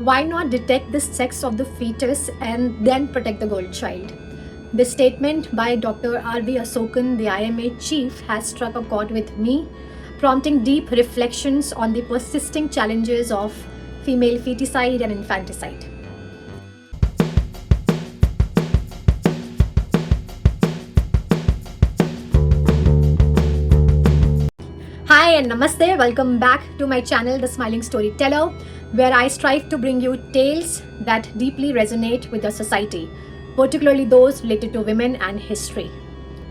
Why not detect the sex of the fetus and then protect the girl child? This statement by Dr. R.V. Asokan, the IMA chief, has struck a chord with me, prompting deep reflections on the persisting challenges of female feticide and infanticide. Hi and namaste, welcome back to my channel, The Smiling Storyteller, where I strive to bring you tales that deeply resonate with the society, particularly those related to women and history.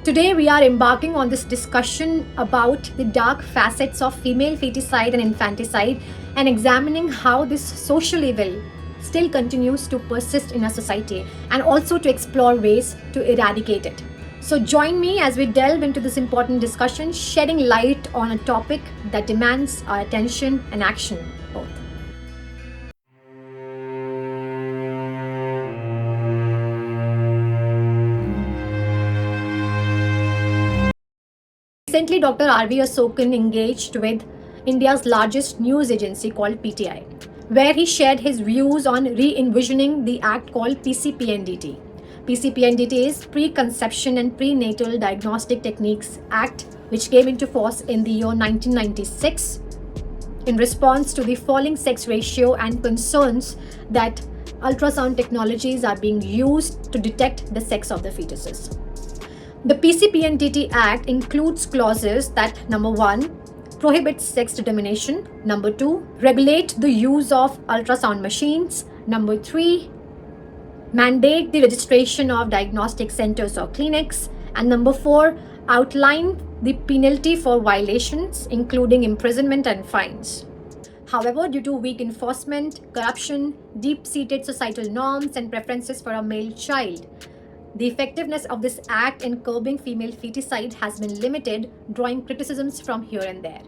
Today, we are embarking on this discussion about the dark facets of female feticide and infanticide and examining how this social evil still continues to persist in our society and also to explore ways to eradicate it. So, join me as we delve into this important discussion, shedding light on a topic that demands our attention and action both. Recently, Dr. R.V. Asokan engaged with India's largest news agency called PTI, where he shared his views on re-envisioning the act called PCPNDT. PCPNDT is Preconception and Prenatal Diagnostic Techniques Act, which came into force in the year 1996 in response to the falling sex ratio and concerns that ultrasound technologies are being used to detect the sex of the fetuses. The PCPNDT Act includes clauses that number 1, prohibit sex determination, number 2, regulate the use of ultrasound machines, number 3, mandate the registration of diagnostic centers or clinics, and number 4, outline the penalty for violations, including imprisonment and fines. However, due to weak enforcement, corruption, deep-seated societal norms, and preferences for a male child, the effectiveness of this act in curbing female feticide has been limited, drawing criticisms from here and there.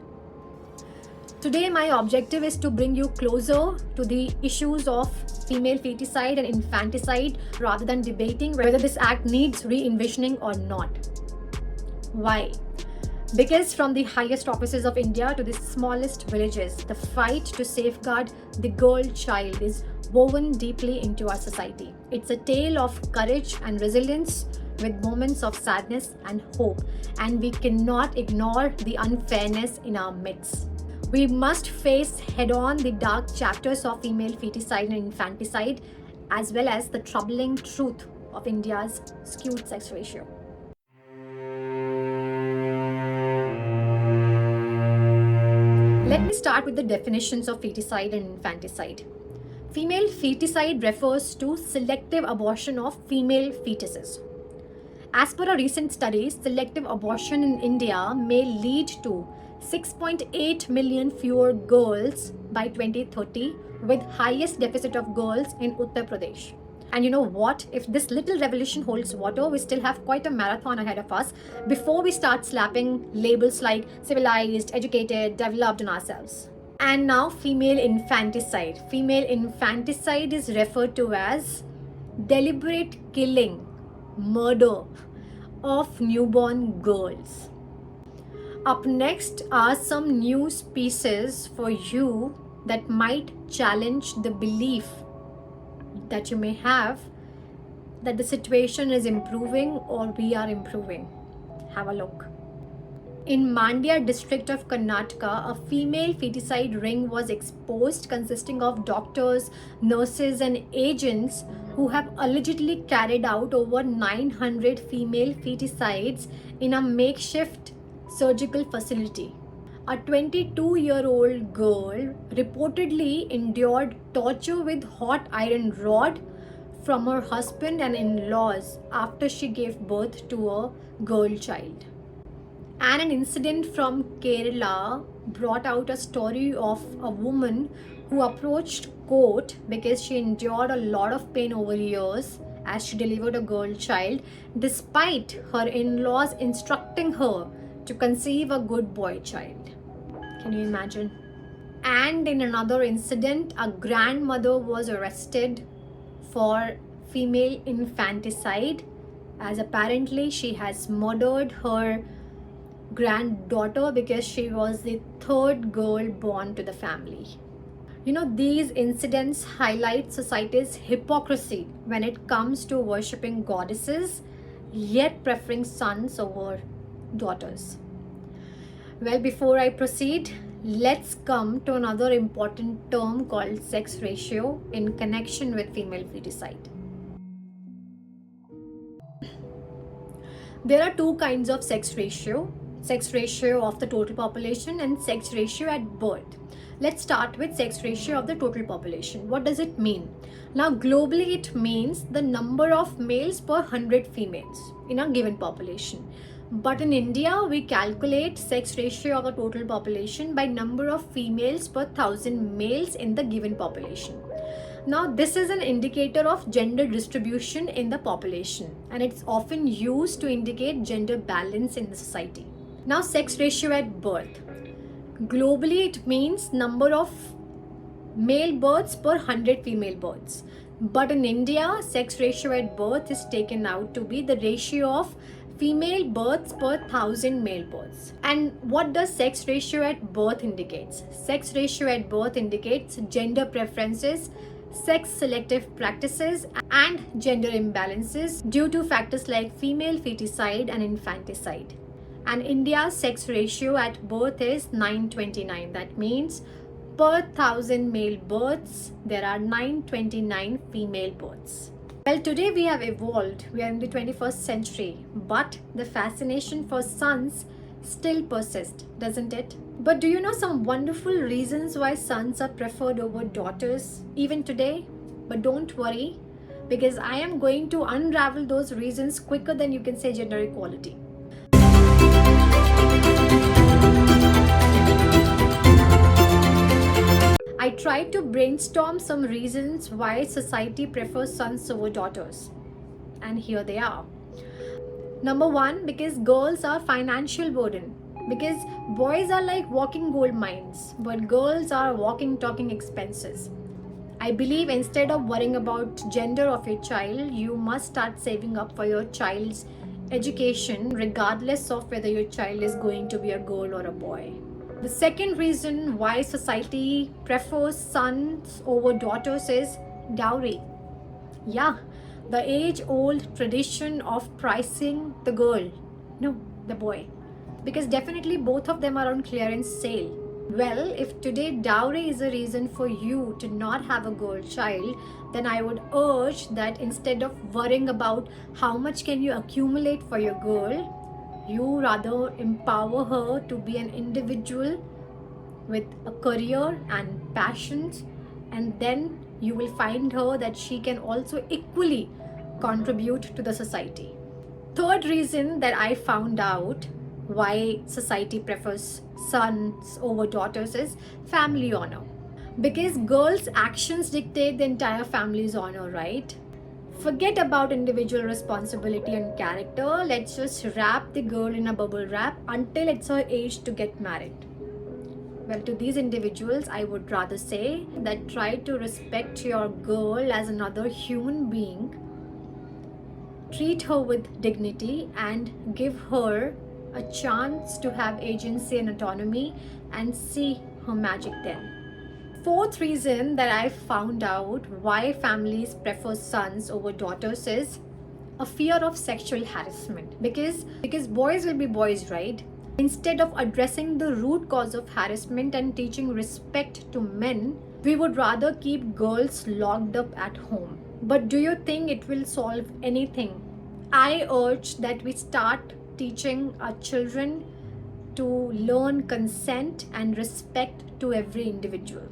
Today, my objective is to bring you closer to the issues of female feticide and infanticide rather than debating whether this act needs re-envisioning or not. Why? Because from the highest offices of India to the smallest villages, the fight to safeguard the girl child is woven deeply into our society. It's a tale of courage and resilience with moments of sadness and hope, and we cannot ignore the unfairness in our midst. We must face head-on the dark chapters of female feticide and infanticide, as well as the troubling truth of India's skewed sex ratio. Let me start with the definitions of feticide and infanticide. Female feticide refers to selective abortion of female fetuses. As per a recent study, selective abortion in India may lead to 6.8 million fewer girls by 2030, with highest deficit of girls in Uttar Pradesh. And you know what? If this little revolution holds water, we still have quite a marathon ahead of us before we start slapping labels like civilized, educated, developed on ourselves. And now, female infanticide. Female infanticide is referred to as deliberate killing, murder of newborn girls. Up next are some news pieces for you that might challenge the belief that you may have that the situation is improving or we are improving. Have a look. In Mandya district of Karnataka, a female feticide ring was exposed consisting of doctors, nurses and agents who have allegedly carried out over 900 female feticides in a makeshift surgical facility. A 22-year-old girl reportedly endured torture with hot iron rod from her husband and in-laws after she gave birth to a girl child. And an incident from Kerala brought out a story of a woman who approached court because she endured a lot of pain over years as she delivered a girl child, despite her in-laws instructing her to conceive a good boy child. Can you imagine? And in another incident, a grandmother was arrested for female infanticide, as apparently she has murdered her granddaughter because she was the third girl born to the family. These incidents highlight society's hypocrisy when it comes to worshipping goddesses, yet preferring sons over daughters. Well, before I proceed, let's come to another important term called sex ratio in connection with female feticide. There are two kinds of sex ratio of the total population and sex ratio at birth. Let's start with sex ratio of the total population. What does it mean? Now, globally, it means the number of males per 100 females in a given population. But in India, we calculate sex ratio of the total population by number of females per 1,000 males in the given population. Now, this is an indicator of gender distribution in the population, and it's often used to indicate gender balance in the society. Now, sex ratio at birth. Globally, it means number of male births per 100 female births. But in India, sex ratio at birth is taken out to be the ratio of female births per 1,000 male births. And what does sex ratio at birth indicates? Sex ratio at birth indicates gender preferences, sex selective practices, and gender imbalances due to factors like female feticide and infanticide. And India's sex ratio at birth is 929. That means per 1,000 male births, there are 929 female births. Well, today we have evolved. We are in the 21st century, but the fascination for sons still persists, doesn't it? But do you know some wonderful reasons why sons are preferred over daughters even today? But don't worry, because I am going to unravel those reasons quicker than you can say gender equality. I tried to brainstorm some reasons why society prefers sons over daughters. And here they are. Number one, because girls are financial burden. Because boys are like walking gold mines, but girls are walking talking expenses. I believe instead of worrying about gender of your child, you must start saving up for your child's education regardless of whether your child is going to be a girl or a boy. The second reason why society prefers sons over daughters is dowry. Yeah, the age-old tradition of pricing the girl, no, the boy. Because definitely both of them are on clearance sale. Well, if today dowry is a reason for you to not have a girl child, then I would urge that instead of worrying about how much can you accumulate for your girl, you rather empower her to be an individual with a career and passions, and then you will find her that she can also equally contribute to the society. Third reason that I found out why society prefers sons over daughters is family honor. Because girls' actions dictate the entire family's honor, right? Forget about individual responsibility and character. Let's just wrap the girl in a bubble wrap until it's her age to get married. Well, to these individuals, I would rather say that try to respect your girl as another human being. Treat her with dignity and give her a chance to have agency and autonomy, and see her magic then. Fourth reason that I found out why families prefer sons over daughters is a fear of sexual harassment. Because boys will be boys, right? Instead of addressing the root cause of harassment and teaching respect to men, we would rather keep girls locked up at home. But do you think it will solve anything? I urge that we start teaching our children to learn consent and respect to every individual.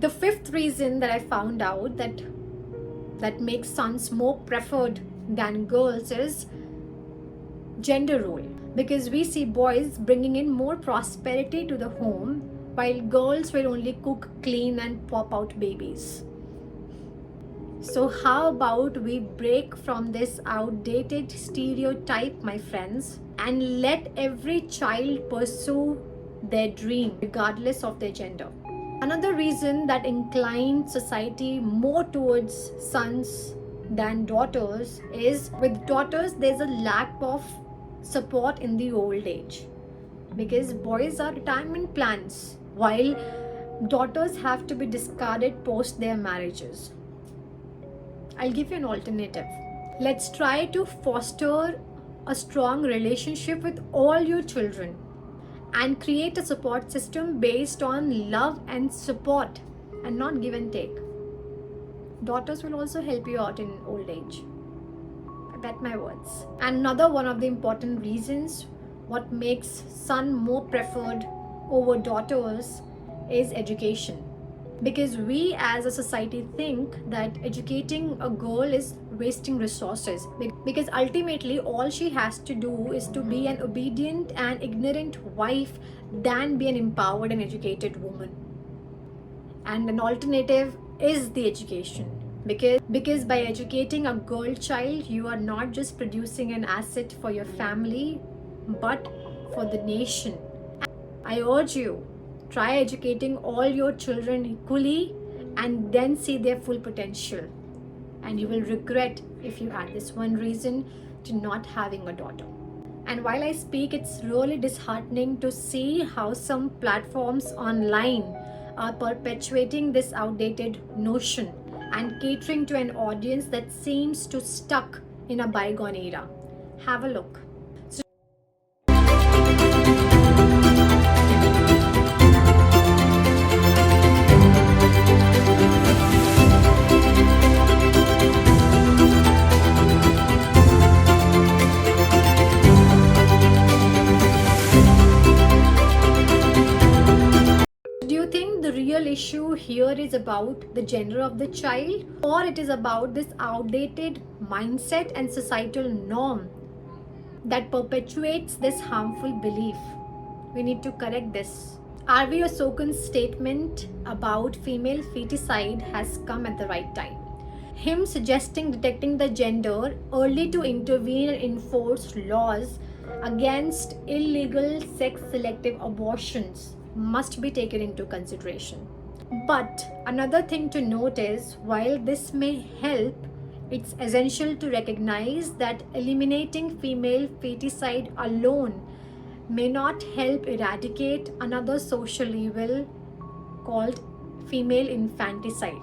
The fifth reason that I found out that makes sons more preferred than girls is gender role. Because we see boys bringing in more prosperity to the home, while girls will only cook, clean, and pop out babies. So how about we break from this outdated stereotype, my friends, and let every child pursue their dream regardless of their gender. Another reason that inclines society more towards sons than daughters is with daughters there's a lack of support in the old age, because boys are retirement plans, while daughters have to be discarded post their marriages. I'll give you an alternative. Let's try to foster a strong relationship with all your children and create a support system based on love and support and not give and take. Daughters will also help you out in old age. I bet my words. And another one of the important reasons what makes son more preferred over daughters is education. Because we as a society think that educating a girl is wasting resources, because ultimately all she has to do is to be an obedient and ignorant wife than be an empowered and educated woman. And an alternative is the education, because by educating a girl child, you are not just producing an asset for your family but for the nation. I urge you, try educating all your children equally and then see their full potential. And you will regret if you had this one reason to not having a daughter. And while I speak, it's really disheartening to see how some platforms online are perpetuating this outdated notion and catering to an audience that seems to stuck in a bygone era. Have a look. Do you think the real issue here is about the gender of the child, or it is about this outdated mindset and societal norm that perpetuates this harmful belief? We need to correct this. R.V. Osokan's statement about female feticide has come at the right time. Him suggesting detecting the gender early to intervene and enforce laws against illegal sex selective abortions must be taken into consideration. But another thing to note is, while this may help, it's essential to recognize that eliminating female feticide alone may not help eradicate another social evil called female infanticide.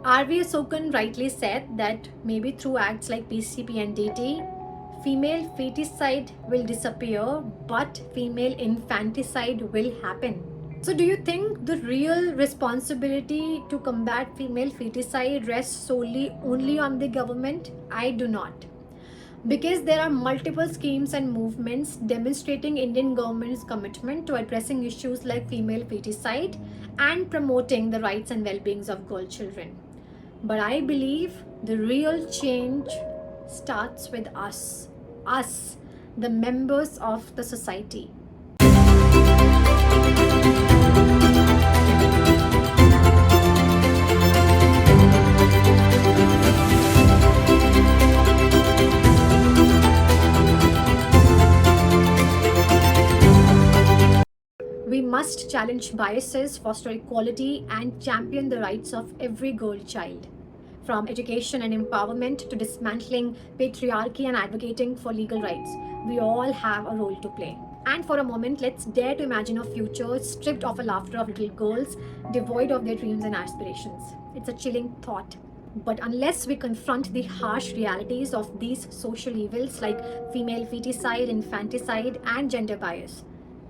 R.V. Osokan rightly said that maybe through acts like PCP and DT, female feticide will disappear, but female infanticide will happen. So do you think the real responsibility to combat female feticide rests solely only on the government? I do not. Because there are multiple schemes and movements demonstrating Indian government's commitment to addressing issues like female feticide and promoting the rights and well-beings of girl children. But I believe the real change starts with us, the members of the society. We must challenge biases, foster equality, and champion the rights of every girl child. From education and empowerment to dismantling patriarchy and advocating for legal rights, we all have a role to play. And for a moment, let's dare to imagine a future stripped of the laughter of little girls, devoid of their dreams and aspirations. It's a chilling thought. But unless we confront the harsh realities of these social evils like female feticide, infanticide, and gender bias,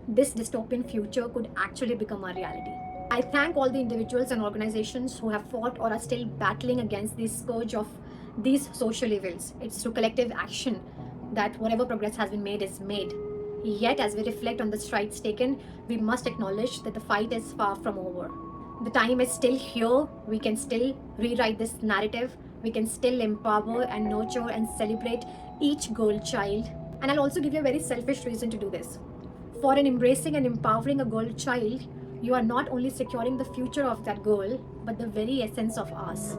this dystopian future could actually become a reality. I thank all the individuals and organizations who have fought or are still battling against the scourge of these social evils. It's through collective action that whatever progress has been made is made. Yet, as we reflect on the strides taken, we must acknowledge that the fight is far from over. The time is still here. We can still rewrite this narrative. We can still empower and nurture and celebrate each girl child. And I'll also give you a very selfish reason to do this. For in embracing and empowering a girl child, you are not only securing the future of that girl, but the very essence of us.